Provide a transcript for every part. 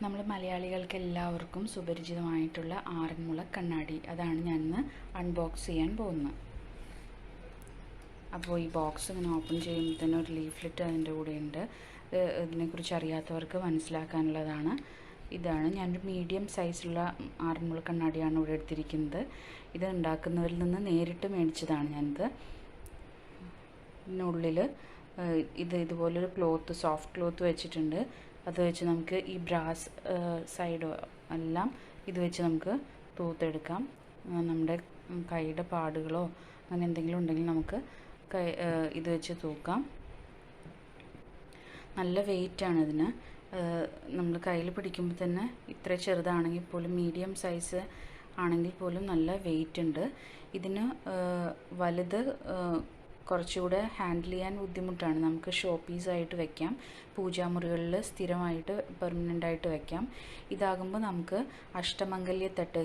നമ്മൾ മലയാളികൾക്ക് എല്ലാവർക്കും സുപരിചിതമായിട്ടുള്ള ആറന്മുള കണ്ണാടി അതാണ് ഞാൻ ഇന്ന് അൺബോക്സ് ചെയ്യാൻ പോകുന്നത്. അപ്പോൾ ഈ ബോക്സ് ഇങ്ങനെ ഓപ്പൺ ചെയ്യുമ്പോൾ തന്നെ ഒരു ലീഫ്ലെറ്റ് അതിൻ്റെ കൂടെ ഉണ്ട്. ഇതിനെക്കുറിച്ച് അറിയാത്തവർക്ക് മനസ്സിലാക്കാനുള്ളതാണ്. ഇതാണ് ഞാനൊരു മീഡിയം സൈസുള്ള ആറന്മുള കണ്ണാടിയാണ് ഇവിടെ എടുത്തിരിക്കുന്നത്. ഇത് ഉണ്ടാക്കുന്നവരിൽ നിന്ന് നേരിട്ട് മേടിച്ചതാണ് ഞാനിത്. ഇതിനുള്ളിൽ ഇതുപോലൊരു ക്ലോത്ത്, സോഫ്റ്റ് ക്ലോത്ത് വെച്ചിട്ടുണ്ട്. അത് വെച്ച് നമുക്ക് ഈ ബ്രാസ് സൈഡ് എല്ലാം ഇത് വെച്ച് നമുക്ക് തൂത്തെടുക്കാം. നമ്മുടെ കൈയുടെ പാടുകളോ അങ്ങനെ എന്തെങ്കിലും ഉണ്ടെങ്കിൽ നമുക്ക് ഇത് വെച്ച് തൂക്കാം. നല്ല വെയിറ്റാണ് ഇതിന്. നമ്മൾ കയ്യിൽ പിടിക്കുമ്പോൾ തന്നെ ഇത്ര ചെറുതാണെങ്കിൽ പോലും, മീഡിയം സൈസ് ആണെങ്കിൽ പോലും നല്ല വെയിറ്റ് ഉണ്ട്. ഇതിന് വലുത് കുറച്ചുകൂടെ ഹാൻഡിൽ ചെയ്യാൻ ബുദ്ധിമുട്ടാണ്. നമുക്ക് ഷോ പീസായിട്ട് വെക്കാം, പൂജാമുറികളിൽ സ്ഥിരമായിട്ട് പെർമനൻ്റായിട്ട് വെക്കാം. ഇതാകുമ്പോൾ നമുക്ക് അഷ്ടമംഗല്യത്തട്ട്,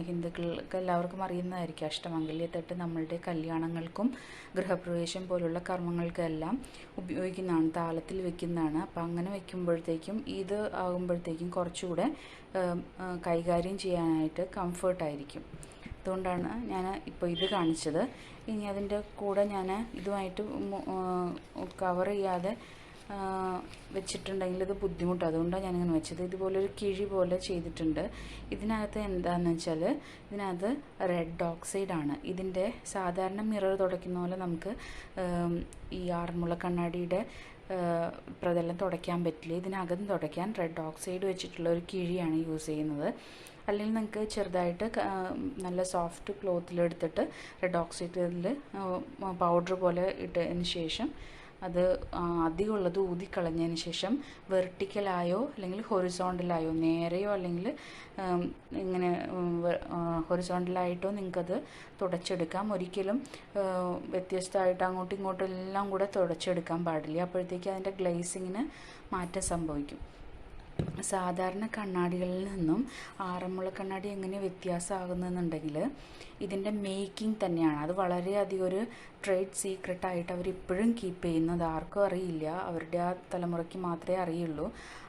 ഹിന്ദുക്കൾക്ക് എല്ലാവർക്കും അറിയുന്നതായിരിക്കും. അഷ്ടമംഗല്യത്തട്ട് നമ്മളുടെ കല്യാണങ്ങൾക്കും ഗൃഹപ്രവേശം പോലുള്ള കർമ്മങ്ങൾക്കെല്ലാം ഉപയോഗിക്കുന്നതാണ്, താളത്തിൽ വെക്കുന്നതാണ്. അപ്പം അങ്ങനെ വെക്കുമ്പോഴത്തേക്കും ഇത് ആകുമ്പോഴത്തേക്കും കുറച്ചുകൂടെ കൈകാര്യം ചെയ്യാനായിട്ട് കംഫർട്ടായിരിക്കും. അതുകൊണ്ടാണ് ഞാൻ ഇപ്പോൾ ഇത് കാണിച്ചത്. ഇനി അതിൻ്റെ കൂടെ ഞാൻ ഇതുമായിട്ട് കവർ ചെയ്യാതെ വെച്ചിട്ടുണ്ടെങ്കിൽ ഇത് ബുദ്ധിമുട്ടാണ്. അതുകൊണ്ടാണ് ഞാനിങ്ങനെ വെച്ചത്. ഇതുപോലൊരു കിഴി പോലെ ചെയ്തിട്ടുണ്ട്. ഇതിനകത്ത് എന്താണെന്ന് വെച്ചാൽ, ഇതിനകത്ത് റെഡ് ഓക്സൈഡാണ്. ഇതിൻ്റെ സാധാരണ മിറർ തുടയ്ക്കുന്ന പോലെ നമുക്ക് ഈ ആറന്മുള കണ്ണാടിയുടെ പ്രതലം തുടയ്ക്കാൻ പറ്റില്ല. ഇതിനകം തുടയ്ക്കാൻ റെഡ് ഓക്സൈഡ് വെച്ചിട്ടുള്ള ഒരു കിഴിയാണ് യൂസ് ചെയ്യുന്നത്. അല്ലെങ്കിൽ നിങ്ങൾക്ക് ചെറുതായിട്ട് നല്ല സോഫ്റ്റ് ക്ലോത്തിലെടുത്തിട്ട് റെഡ് ഓക്സൈഡിൽ പൗഡർ പോലെ ഇട്ടതിന് ശേഷം അത് അധികമുള്ളത് ഊതിക്കളഞ്ഞതിന് ശേഷം വെർട്ടിക്കലായോ അല്ലെങ്കിൽ ഹൊറിസോണ്ടലായോ, നേരെയോ അല്ലെങ്കിൽ ഇങ്ങനെ ഹൊറിസോണ്ടലായിട്ടോ നിങ്ങൾക്കത് തുടച്ചെടുക്കാം. ഒരിക്കലും വ്യത്യസ്തമായിട്ട് അങ്ങോട്ടും ഇങ്ങോട്ടും എല്ലാം കൂടെ തുടച്ചെടുക്കാൻ പാടില്ല. അപ്പോഴത്തേക്ക് അതിൻ്റെ ഗ്ലേസിങ്ങിന് മാറ്റം സംഭവിക്കും. സാധാരണ കണ്ണാടികളിൽ നിന്നും ആറന്മുള കണ്ണാടി എങ്ങനെ വ്യത്യാസമാകുന്നതെന്നുണ്ടെങ്കിൽ ഇതിൻ്റെ മേക്കിംഗ് തന്നെയാണ്. അത് വളരെയധികം ഒരു ട്രേഡ് സീക്രട്ടായിട്ട് അവരിപ്പോഴും കീപ്പ് ചെയ്യുന്നത്. ആർക്കും അറിയില്ല, അവരുടെ ആ തലമുറയ്ക്ക് മാത്രമേ അറിയുള്ളൂ.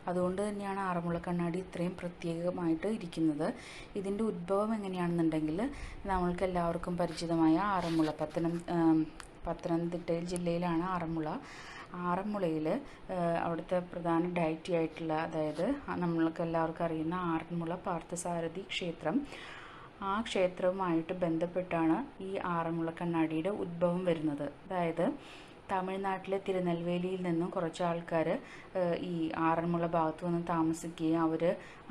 അതുകൊണ്ട് തന്നെയാണ് ആറന്മുള കണ്ണാടി ഇത്രയും പ്രത്യേകമായിട്ട് ഇരിക്കുന്നത്. ഇതിൻ്റെ ഉദ്ഭവം എങ്ങനെയാണെന്നുണ്ടെങ്കിൽ, നമ്മൾക്ക് എല്ലാവർക്കും പരിചിതമായ ആറന്മുള, പത്തനംതിട്ട ജില്ലയിലാണ് ആറന്മുള. ആറന്മുളയിൽ അവിടുത്തെ പ്രധാന ഡയറ്റി ആയിട്ടുള്ള, അതായത് നമ്മൾക്ക് എല്ലാവർക്കും അറിയുന്ന ആറന്മുള പാർത്ഥസാരഥി ക്ഷേത്രം, ആ ക്ഷേത്രവുമായിട്ട് ബന്ധപ്പെട്ടാണ് ഈ ആറന്മുള കണ്ണാടിയുടെ ഉദ്ഭവം വരുന്നത്. അതായത് തമിഴ്നാട്ടിലെ തിരുനെൽവേലിയിൽ നിന്നും കുറച്ച് ആൾക്കാർ ഈ ആറന്മുള ഭാഗത്ത് വന്ന് താമസിക്കുകയും അവർ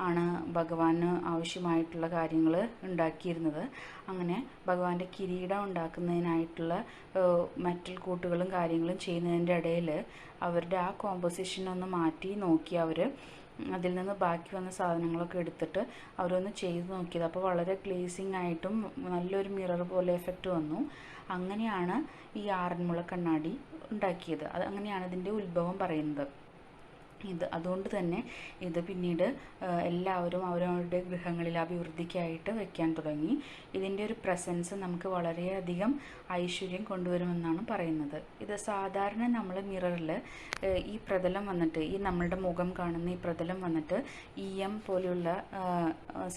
ആണ് ഭഗവാന് ആവശ്യമായിട്ടുള്ള കാര്യങ്ങൾ ഉണ്ടാക്കിയിരുന്നത്. അങ്ങനെ ഭഗവാന്റെ കിരീടം ഉണ്ടാക്കുന്നതിനായിട്ടുള്ള മെറ്റൽ കൂട്ടുകളും കാര്യങ്ങളും ചെയ്യുന്നതിൻ്റെ ഇടയിൽ അവരുടെ ആ കോമ്പോസിഷനൊന്ന് മാറ്റി നോക്കി അവർ അതിൽ നിന്ന് ബാക്കി വന്ന സാധനങ്ങളൊക്കെ എടുത്തിട്ട് അവരൊന്ന് ചെയ്ത് നോക്കിയത്. അപ്പോൾ വളരെ ഗ്ലേസിങ് ആയിട്ടും നല്ലൊരു മിറർ പോലെ എഫക്റ്റ് വന്നു. അങ്ങനെയാണ് ഈ ആറന്മുള കണ്ണാടി ഉണ്ടാക്കിയത്. അങ്ങനെയാണ് ഇതിൻ്റെ ഉത്ഭവം പറയുന്നത്. അതുകൊണ്ട് തന്നെ ഇത് പിന്നീട് എല്ലാവരും അവരവരുടെ ഗൃഹങ്ങളിൽ അഭിവൃദ്ധിക്കായിട്ട് വെക്കാൻ തുടങ്ങി. ഇതിൻ്റെ ഒരു പ്രസൻസ് നമുക്ക് വളരെയധികം ഐശ്വര്യം കൊണ്ടുവരുമെന്നാണ് പറയുന്നത്. ഇത് സാധാരണ നമ്മൾ മിററിൽ ഈ പ്രതലം വന്നിട്ട്, ഈ നമ്മളുടെ മുഖം കാണുന്ന ഈ പ്രതലം വന്നിട്ട് പോലെയുള്ള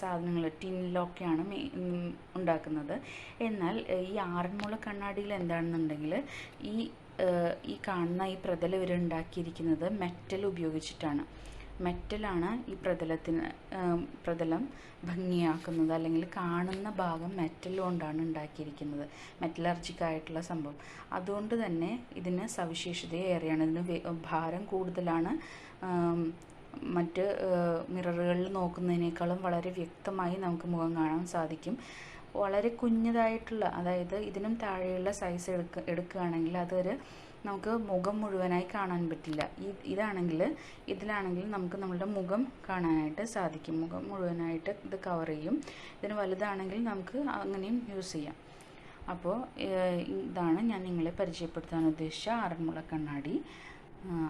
സാധനങ്ങൾ, ടിന്നിലൊക്കെയാണ് ഉണ്ടാക്കുന്നത്. എന്നാൽ ഈ ആറന്മുള കണ്ണാടിയിൽ എന്താണെന്നുണ്ടെങ്കിൽ ഈ കാണുന്ന ഈ പ്രതലം ഇവർ ഉണ്ടാക്കിയിരിക്കുന്നത് മെറ്റൽ ഉപയോഗിച്ചിട്ടാണ്. മെറ്റലാണ് ഈ പ്രതലം ഭംഗിയാക്കുന്നത്, അല്ലെങ്കിൽ കാണുന്ന ഭാഗം മെറ്റൽ കൊണ്ടാണ് ഉണ്ടാക്കിയിരിക്കുന്നത്. മെറ്റലർജിക്കായിട്ടുള്ള സംഭവം. അതുകൊണ്ട് തന്നെ ഇതിന് സവിശേഷതയേറെയാണ്. ഇതിന് ഭാരം കൂടുതലാണ്. മറ്റ് മിററുകളിൽ നോക്കുന്നതിനേക്കാളും വളരെ വ്യക്തമായി നമുക്ക് മുഖം കാണാൻ സാധിക്കും. വളരെ കുഞ്ഞതായിട്ടുള്ള, അതായത് ഇതിനും താഴെയുള്ള സൈസ് എടുക്കുകയാണെങ്കിൽ അതൊരു നമുക്ക് മുഖം മുഴുവനായി കാണാൻ പറ്റില്ല. ഇതിലാണെങ്കിൽ നമുക്ക് നമ്മളുടെ മുഖം കാണാനായിട്ട് സാധിക്കും. മുഖം മുഴുവനായിട്ട് ഇത് കവർ ചെയ്യും. ഇതിന് വലുതാണെങ്കിൽ നമുക്ക് അങ്ങനെയും യൂസ് ചെയ്യാം. അപ്പോൾ ഇതാണ് ഞാൻ നിങ്ങളെ പരിചയപ്പെടുത്താൻ ഉദ്ദേശിച്ച ആറന്മുള കണ്ണാടി.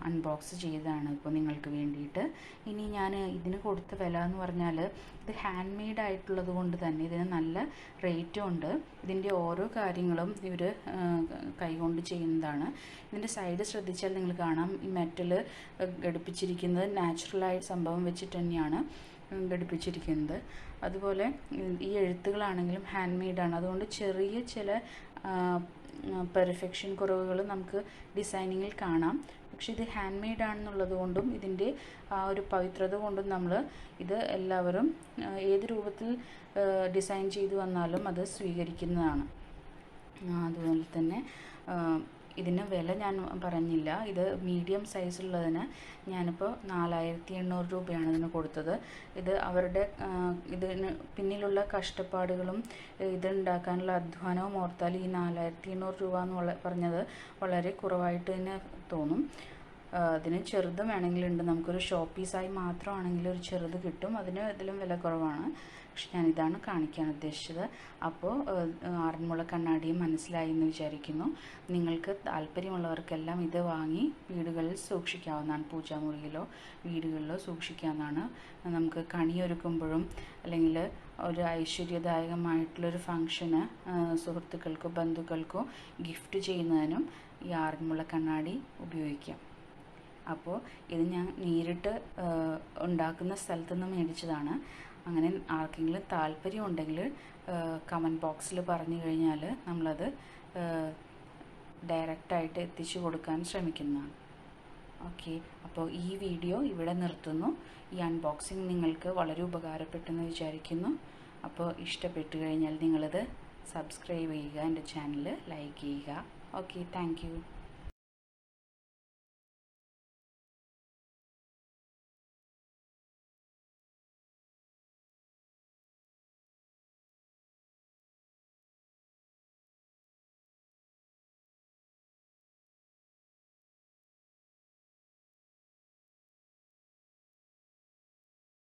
അൺബോക്സ് ചെയ്തതാണ് ഇപ്പോൾ നിങ്ങൾക്ക് വേണ്ടിയിട്ട്. ഇനി ഞാൻ ഇതിന് കൊടുത്ത വില എന്ന് പറഞ്ഞാൽ ഇത് ഹാൻഡ് മെയ്ഡ് ആയിട്ടുള്ളത് കൊണ്ട് തന്നെ ഇതിന് നല്ല റേറ്റും ഉണ്ട്. ഇതിൻ്റെ ഓരോ കാര്യങ്ങളും ഇവർ കൈകൊണ്ട് ചെയ്യുന്നതാണ്. ഇതിൻ്റെ സൈഡ് ശ്രദ്ധിച്ചാൽ നിങ്ങൾ കാണാം, ഈ മെറ്റൽ ഘടിപ്പിച്ചിരിക്കുന്നത് നാച്ചുറലായ സംഭവം വെച്ചിട്ട് തന്നെയാണ് ഘടിപ്പിച്ചിരിക്കുന്നത്. അതുപോലെ ഈ എഴുത്തുകളാണെങ്കിലും ഹാൻഡ് മെയ്ഡാണ്. അതുകൊണ്ട് ചെറിയ ചില പെർഫെക്ഷൻ കുറവുകൾ നമുക്ക് ഡിസൈനിങ്ങിൽ കാണാം. പക്ഷെ ഇത് ഹാൻഡ് മെയ്ഡ് ആണെന്നുള്ളത് കൊണ്ടും ഇതിൻ്റെ ആ ഒരു പവിത്രത കൊണ്ടും നമ്മൾ ഇത് എല്ലാവരും ഏത് രൂപത്തിൽ ഡിസൈൻ ചെയ്തു വന്നാലും അത് സ്വീകരിക്കുന്നതാണ്. അതുപോലെ തന്നെ ഇതിന് വില ഞാൻ പറഞ്ഞില്ല. ഇത് മീഡിയം സൈസുള്ളതിന് ഞാനിപ്പോൾ 4800 രൂപയാണ് ഇതിന് കൊടുത്തത്. ഇത് അവരുടെ ഇതിന് പിന്നിലുള്ള കഷ്ടപ്പാടുകളും ഇതുണ്ടാക്കാനുള്ള അധ്വാനവും ഓർത്താൽ ഈ 4800 രൂപ എന്ന് പറഞ്ഞത് വളരെ കുറവായിട്ട് തന്നെ തോന്നും. അതിന് ചെറുതും വേണമെങ്കിലുണ്ട്. നമുക്കൊരു ഷോ പീസായി മാത്രമാണെങ്കിൽ ഒരു ചെറുത് കിട്ടും, അതിന് ഇതിലും വില കുറവാണ്. പക്ഷെ ഞാനിതാണ് കാണിക്കാൻ ഉദ്ദേശിച്ചത്. അപ്പോൾ ആറന്മുള കണ്ണാടിയും മനസ്സിലായി എന്ന് വിചാരിക്കുന്നു. നിങ്ങൾക്ക് താല്പര്യമുള്ളവർക്കെല്ലാം ഇത് വാങ്ങി വീടുകളിൽ സൂക്ഷിക്കാവുന്നതാണ്. പൂജാമുറിയിലോ വീടുകളിലോ സൂക്ഷിക്കാവുന്നതാണ്. നമുക്ക് കണിയൊരുക്കുമ്പോഴും അല്ലെങ്കിൽ ഒരു ഐശ്വര്യദായകമായിട്ടുള്ളൊരു ഫംഗ്ഷന് സുഹൃത്തുക്കൾക്കോ ബന്ധുക്കൾക്കോ ഗിഫ്റ്റ് ചെയ്യുന്നതിനും ഈ ആറന്മുള കണ്ണാടി ഉപയോഗിക്കാം. അപ്പോൾ ഇത് ഞാൻ നേരിട്ട് ഉണ്ടാക്കുന്ന സ്ഥലത്തു നിന്ന് മേടിച്ചതാണ്. അങ്ങനെ ആർക്കെങ്കിലും താല്പര്യം ഉണ്ടെങ്കിൽ കമൻറ്റ് ബോക്സിൽ പറഞ്ഞു കഴിഞ്ഞാൽ നമ്മളത് ഡയറക്റ്റായിട്ട് എത്തിച്ചു കൊടുക്കാൻ ശ്രമിക്കുന്നതാണ്. ഓക്കെ, അപ്പോൾ ഈ വീഡിയോ ഇവിടെ നിർത്തുന്നു. ഈ അൺബോക്സിങ് നിങ്ങൾക്ക് വളരെ ഉപകാരപ്പെട്ടെന്ന് വിചാരിക്കുന്നു. അപ്പോൾ ഇഷ്ടപ്പെട്ടു കഴിഞ്ഞാൽ നിങ്ങളിത് സബ്സ്ക്രൈബ് ചെയ്യുക, എൻ്റെ ചാനൽ ലൈക്ക് ചെയ്യുക. Okay, thank you.